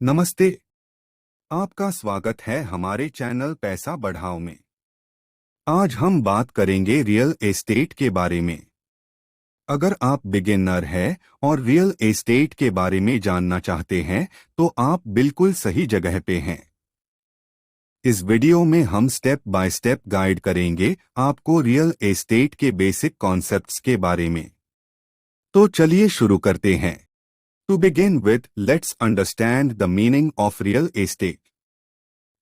नमस्ते। आपका स्वागत है हमारे चैनल पैसा बढ़ाओ में। आज हम बात करेंगे रियल एस्टेट के बारे में। अगर आप बिगिनर हैं और रियल एस्टेट के बारे में जानना चाहते हैं तो आप बिल्कुल सही जगह पे हैं। इस वीडियो में हम स्टेप बाय स्टेप गाइड करेंगे आपको रियल एस्टेट के बेसिक कॉन्सेप्ट्स के बारे में। तो चलिए शुरू करते हैं। To begin with, let's understand the meaning of real estate.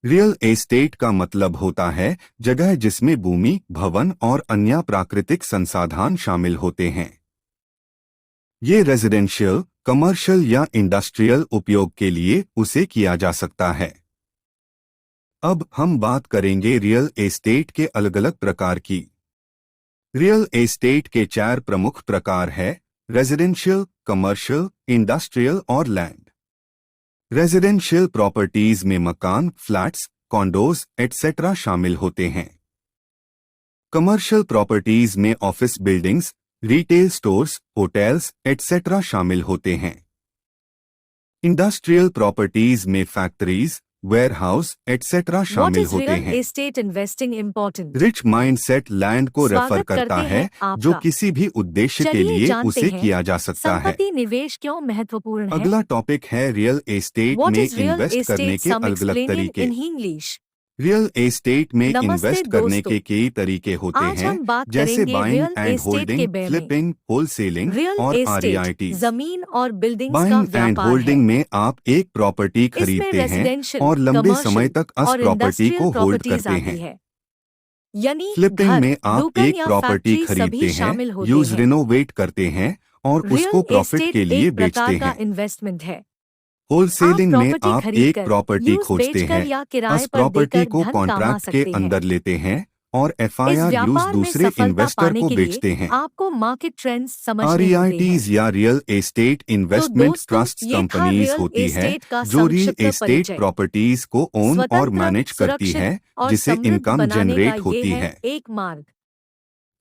Real estate का मतलब होता है जगह जिसमें भूमि, भवन और अन्य प्राकृतिक संसाधन शामिल होते हैं। ये रेजिडेंशियल, कमर्शियल या इंडस्ट्रियल उपयोग के लिए उसे किया जा सकता है। अब हम बात करेंगे रियल एस्टेट के अलग अलग प्रकार की। रियल एस्टेट के 4 प्रमुख प्रकार है: रेजिडेंशियल, कमर्शियल, इंडस्ट्रियल और लैंड। रेजिडेंशियल प्रॉपर्टीज में मकान, फ्लैट्स, कॉन्डोज एटसेट्रा शामिल होते हैं। कमर्शियल प्रॉपर्टीज में office buildings, retail stores, hotels etcetera शामिल होते हैं। इंडस्ट्रियल प्रॉपर्टीज में फैक्ट्रीज, वेयरहाउस एटसेट्रा शामिल होते हैं। Estate investing important. Rich mindset land को रेफर करता है जो किसी भी उद्देश्य के लिए उसे किया जा सकता है। संपत्ति निवेश क्यों महत्वपूर्ण है? अगला टॉपिक है रियल एस्टेट में इन्वेस्ट करने के अलग अलग तरीके। रियल एस्टेट में इन्वेस्ट करने के कई तरीके होते हैं, जैसे buying and holding, flipping, wholesaling और आरईआईटी। जमीन और बिल्डिंग्स का बाइंग एंड व्यापार होल्डिंग है। में आप एक प्रॉपर्टी खरीदते हैं और लंबे समय तक उस प्रॉपर्टी को होल्ड करते हैं। यानी फ्लिपिंग में आप दुकान एक या प्रॉपर्टी फैक्ट्री खरीदते सभी हैं, शामिल होते यूज हैं। रिनोवेट करते हैं और उसको रियल प्रॉफिट एस्टेट के लिए एक प्रकार बेचते का हैं। इन्वेस्टमेंट है। होलसेलिंग में आप खरीद एक कर, प्रॉपर्टी यूज खोजते बेचकर हैं, या किराए उस पर प्रॉपर्टी देकर को धन कमा कॉन्ट्रैक्ट के सकते हैं। अंदर लेते हैं और इस एफआईआर यूज व्यापार में दूसरे सफलता इन्वेस्टर पाने को के लिए बेचते हैं। आपको मार्केट ट्रेंड्स समझने होते हैं। आरईआईटीज या रियल एस्टेट इन्वेस्टमेंट दोस्तों, ट्रस्ट ये था कंपनीज रियल होती है एस्टेट का जो रियल संक्षिप्त एस्टेट परिचय। प्रॉपर्टीज को ओन और स्वतंत्र, मैनेज करती सुरक्षित है, और जिसे समृद्ध इनकम बनाने का जनरेट ये होती है है। एक मार्ग।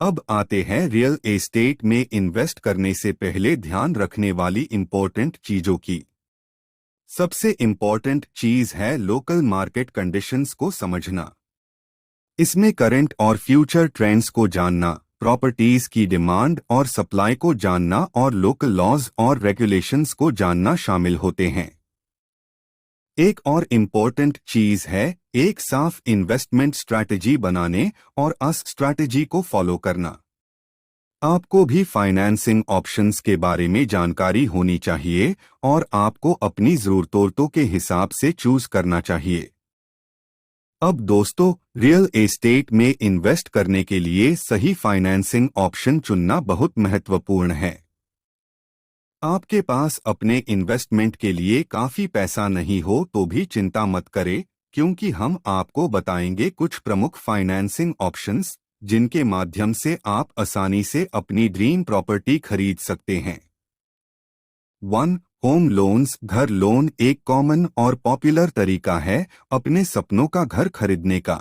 अब आते हैं रियल एस्टेट में इन्वेस्ट करने से पहले ध्यान रखने वाली इंपॉर्टेंट चीजों की। सबसे इंपॉर्टेंट चीज है लोकल मार्केट कंडीशंस को समझना। इसमें करंट और फ्यूचर ट्रेंड्स को जानना, प्रॉपर्टीज की डिमांड और सप्लाई को जानना और लोकल लॉज और रेगुलेशंस को जानना शामिल होते हैं। एक और इम्पोर्टेंट चीज है एक साफ इन्वेस्टमेंट स्ट्रैटेजी बनाने और उस स्ट्रैटेजी को फॉलो करना। आपको भी फाइनेंसिंग ऑप्शंस के बारे में जानकारी होनी चाहिए और आपको अपनी जरूरतों के हिसाब से चूज करना चाहिए। अब दोस्तों, रियल एस्टेट में इन्वेस्ट करने के लिए सही फाइनेंसिंग ऑप्शन चुनना बहुत महत्वपूर्ण है। आपके पास अपने इन्वेस्टमेंट के लिए काफी पैसा नहीं हो तो भी चिंता मत करें, क्योंकि हम आपको बताएंगे कुछ प्रमुख फाइनेंसिंग ऑप्शंस जिनके माध्यम से आप आसानी से अपनी ड्रीम प्रॉपर्टी खरीद सकते हैं। 1. Home loans. घर लोन एक कॉमन और पॉपुलर तरीका है अपने सपनों का घर खरीदने का।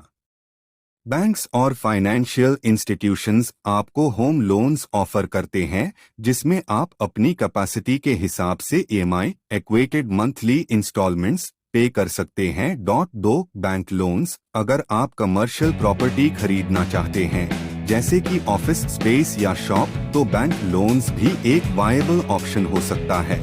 बैंक्स और फाइनेंशियल इंस्टीट्यूशंस आपको होम लोन्स ऑफर करते हैं, जिसमें आप अपनी कैपेसिटी के हिसाब से ईएमआई, इक्वेटेड मंथली इंस्टॉलमेंट्स पे कर सकते हैं। 2. Bank loans. अगर आप कमर्शियल प्रॉपर्टी खरीदना चाहते हैं, जैसे कि ऑफिस स्पेस या शॉप, तो बैंक लोन्स भी एक वायबल ऑप्शन हो सकता है।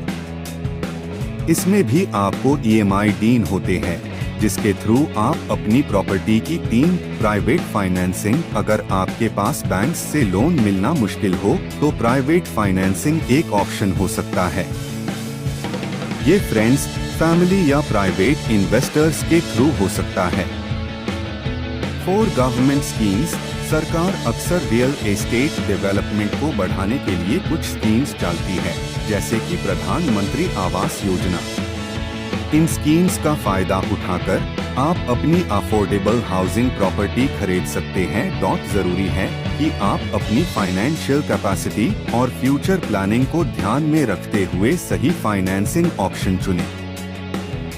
इसमें भी आपको ईएमआई डीन होते हैं, जिसके थ्रू आप अपनी प्रॉपर्टी की 3. Private financing. अगर आपके पास बैंक से लोन मिलना मुश्किल हो तो प्राइवेट फाइनेंसिंग एक ऑप्शन हो सकता है। ये फ्रेंड्स, फैमिली या प्राइवेट इन्वेस्टर्स के थ्रू हो सकता है। 4. Government schemes. सरकार अक्सर रियल एस्टेट डेवलपमेंट को बढ़ाने के लिए कुछ स्कीम्स डालती है, जैसे कि प्रधानमंत्री आवास योजना। इन स्कीम्स का फायदा उठाकर आप अपनी अफोर्डेबल हाउसिंग प्रॉपर्टी खरीद सकते हैं। जरूरी है कि आप अपनी फाइनेंशियल कैपेसिटी और फ्यूचर प्लानिंग को ध्यान में रखते हुए सही फाइनेंसिंग ऑप्शन चुनें।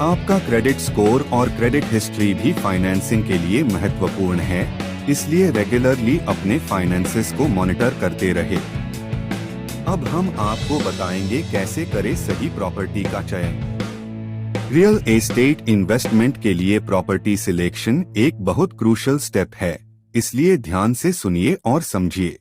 आपका क्रेडिट स्कोर और क्रेडिट हिस्ट्री भी फाइनेंसिंग के लिए महत्वपूर्ण है, इसलिए रेगुलरली अपने फाइनेंसेस को मॉनिटर करते रहे। अब हम आपको बताएंगे कैसे करें सही प्रॉपर्टी का चयन। रियल एस्टेट इन्वेस्टमेंट के लिए प्रॉपर्टी सिलेक्शन एक बहुत क्रूशल स्टेप है, इसलिए ध्यान से सुनिए और समझिए।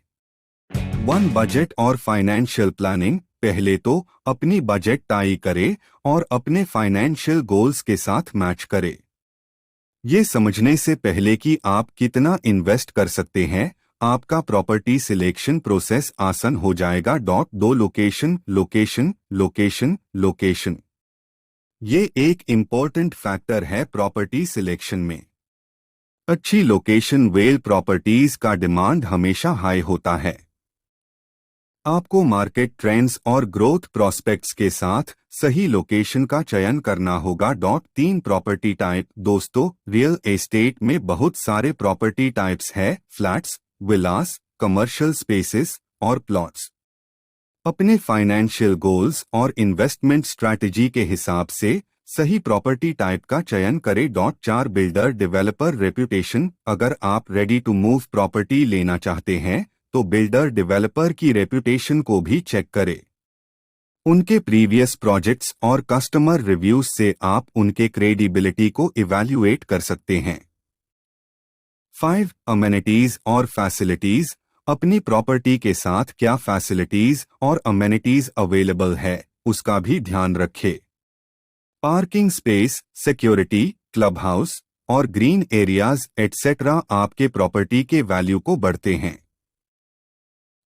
1. बजट और फाइनेंशियल प्लानिंग। पहले तो अपनी बजट तय करें और अपने फाइनेंशियल गोल्स के साथ मैच करें। ये समझने से पहले कि आप कितना इन्वेस्ट कर सकते हैं, आपका प्रॉपर्टी सिलेक्शन प्रोसेस आसान हो जाएगा। 2. Location location location location. ये एक इम्पोर्टेंट फैक्टर है प्रॉपर्टी सिलेक्शन में। अच्छी लोकेशन वेल प्रॉपर्टीज का डिमांड हमेशा हाई होता है। आपको मार्केट ट्रेंड्स और ग्रोथ प्रोस्पेक्ट्स के साथ सही लोकेशन का चयन करना होगा। 3. Property type. दोस्तों, रियल एस्टेट में बहुत सारे प्रॉपर्टी टाइप्स हैं, फ्लैट्स, विलास, कमर्शियल स्पेसेस और प्लॉट्स। अपने फाइनेंशियल गोल्स और इन्वेस्टमेंट स्ट्रैटेजी के हिसाब से सही प्रॉपर्टी टाइप का चयन करें। 4. Builder developer reputation. अगर आप रेडी टू मूव प्रॉपर्टी लेना चाहते हैं तो बिल्डर डेवलपर की रेप्यूटेशन को भी चेक करें। उनके प्रीवियस प्रोजेक्ट्स और कस्टमर रिव्यूज से आप उनके क्रेडिबिलिटी को इवैल्यूएट कर सकते हैं। 5. अमेनिटीज और फैसिलिटीज। अपनी प्रॉपर्टी के साथ क्या फैसिलिटीज और अमेनिटीज अवेलेबल है, उसका भी ध्यान रखें। Parking space, security, club house और ग्रीन एरियाज एटसेट्रा आपके प्रॉपर्टी के वैल्यू को बढ़ते हैं।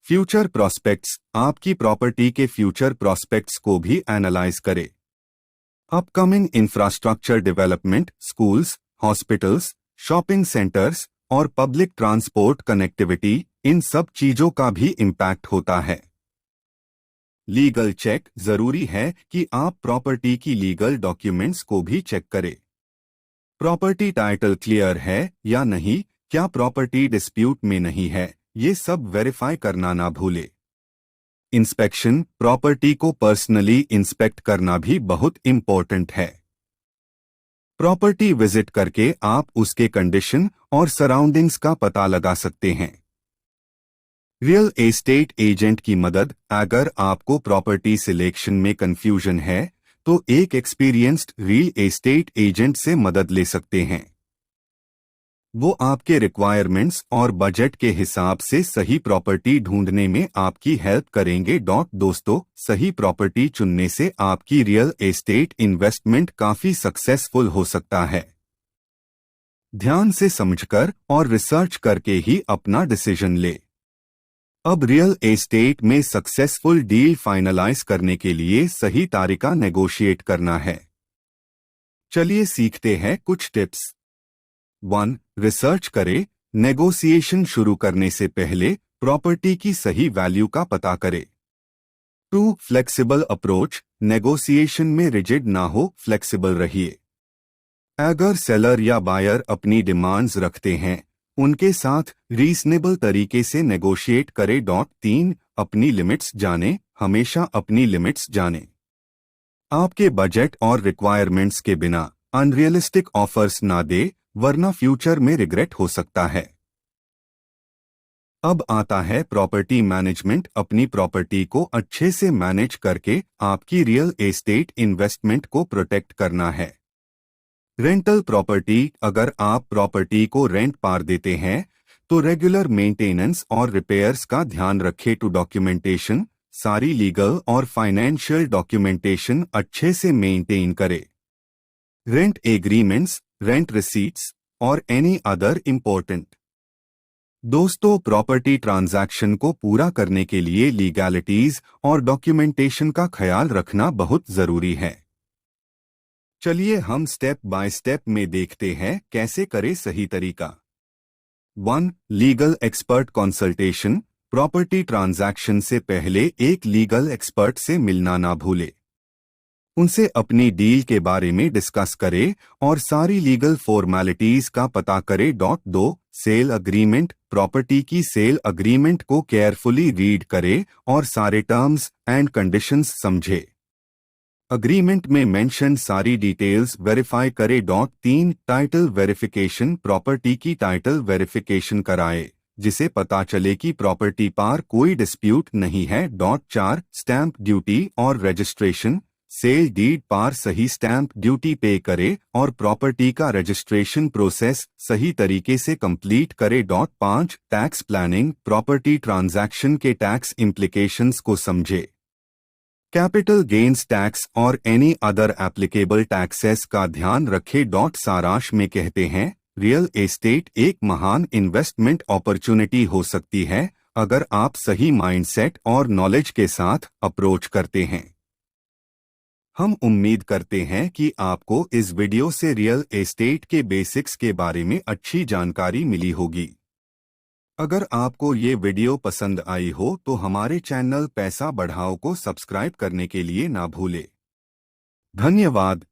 Future prospects. आपकी प्रॉपर्टी के फ्यूचर प्रॉस्पेक्ट्स को भी एनालाइज करें। Upcoming infrastructure development, schools, hospitals, shopping centres और पब्लिक ट्रांसपोर्ट कनेक्टिविटी, इन सब चीजों का भी इम्पैक्ट होता है। Legal check. जरूरी है कि आप प्रॉपर्टी की लीगल डॉक्यूमेंट्स को भी चेक करें। प्रॉपर्टी टाइटल क्लियर है या नहीं, क्या प्रॉपर्टी डिस्प्यूट में नहीं है, ये सब वेरीफाई करना ना भूले। इंस्पेक्शन। प्रॉपर्टी को पर्सनली इंस्पेक्ट करना भी बहुत इंपॉर्टेंट है। प्रॉपर्टी विजिट करके आप उसके कंडीशन और सराउंडिंग्स का पता लगा सकते हैं। रियल एस्टेट एजेंट की मदद। अगर आपको प्रॉपर्टी सिलेक्शन में कंफ्यूजन है तो एक एक्सपीरियंस्ड रियल एस्टेट एजेंट से मदद ले सकते हैं। वो आपके रिक्वायरमेंट्स और बजट के हिसाब से सही प्रॉपर्टी ढूंढने में आपकी हेल्प करेंगे। दोस्तों, सही प्रॉपर्टी चुनने से आपकी रियल एस्टेट इन्वेस्टमेंट काफी सक्सेसफुल हो सकता है। ध्यान से समझकर और रिसर्च करके ही अपना डिसीजन ले। अब रियल एस्टेट में सक्सेसफुल डील फाइनलाइज करने के लिए सही तरीका नेगोशिएट करना है। चलिए सीखते हैं कुछ टिप्स। 1. रिसर्च करें। नेगोशिएशन शुरू करने से पहले प्रॉपर्टी की सही वैल्यू का पता करें। 2. Flexible approach. नेगोशिएशन में रिजिड ना हो, फ्लेक्सिबल रहिए। अगर सेलर या बायर अपनी डिमांड्स रखते हैं, उनके साथ रीजनेबल तरीके से नेगोशिएट करें। 3. अपनी लिमिट्स जानें। हमेशा अपनी लिमिट्स जानें। आपके बजट और रिक्वायरमेंट्स के बिना अनरियलिस्टिक ऑफर्स ना दे, वरना फ्यूचर में रिग्रेट हो सकता है। अब आता है प्रॉपर्टी मैनेजमेंट। अपनी प्रॉपर्टी को अच्छे से मैनेज करके आपकी रियल एस्टेट इन्वेस्टमेंट को प्रोटेक्ट करना है। Rental property. अगर आप प्रॉपर्टी को रेंट पर देते हैं तो रेगुलर मेंटेनेंस और रिपेयर्स का ध्यान रखें। Two documentation. सारी लीगल और फाइनेंशियल डॉक्यूमेंटेशन अच्छे से मेंटेन करें। रेंट एग्रीमेंट्स, रेंट रिसीट्स और एनी अदर इम्पोर्टेंट। दोस्तों, प्रॉपर्टी ट्रांजैक्शन को पूरा करने के लिए लीगैलिटीज और डॉक्यूमेंटेशन का ख्याल रखना बहुत जरूरी है। चलिए हम स्टेप बाय स्टेप में देखते हैं कैसे करें सही तरीका। 1. Legal expert consultation. Property transaction से पहले एक लीगल एक्सपर्ट से मिलना ना भूले। उनसे अपनी डील के बारे में डिस्कस करें और सारी लीगल फॉर्मेलिटीज का पता करें। 2. Sale agreement. प्रॉपर्टी की सेल अग्रीमेंट को केयरफुली रीड करें और सारे टर्म्स एंड कंडीशंस समझे। अग्रीमेंट में मेंशन सारी डिटेल्स वेरीफाई करें। 3. Title verification. प्रॉपर्टी की टाइटल वेरिफिकेशन कराए जिसे पता चले कि प्रॉपर्टी पर कोई डिस्प्यूट नहीं है। 4. स्टैंप ड्यूटी और रजिस्ट्रेशन। सेल डीड पर सही स्टैंप ड्यूटी पे करे और प्रॉपर्टी का रजिस्ट्रेशन प्रोसेस सही तरीके से कंप्लीट करे। 5 टैक्स प्लानिंग, प्रॉपर्टी ट्रांजैक्शन के टैक्स इम्प्लीकेशंस को समझे। कैपिटल गेन्स टैक्स और एनी अदर एप्लीकेबल टैक्सेस का ध्यान रखे। सारांश में कहते हैं, रियल एस्टेट एक महान इन्वेस्टमेंट अपॉर्चुनिटी हो सकती है अगर आप सही माइंडसेट और नॉलेज के साथ अप्रोच करते हैं। हम उम्मीद करते हैं कि आपको इस वीडियो से रियल एस्टेट के बेसिक्स के बारे में अच्छी जानकारी मिली होगी। अगर आपको ये वीडियो पसंद आई हो तो हमारे चैनल पैसा बढ़ाओ को सब्सक्राइब करने के लिए ना भूलें। धन्यवाद।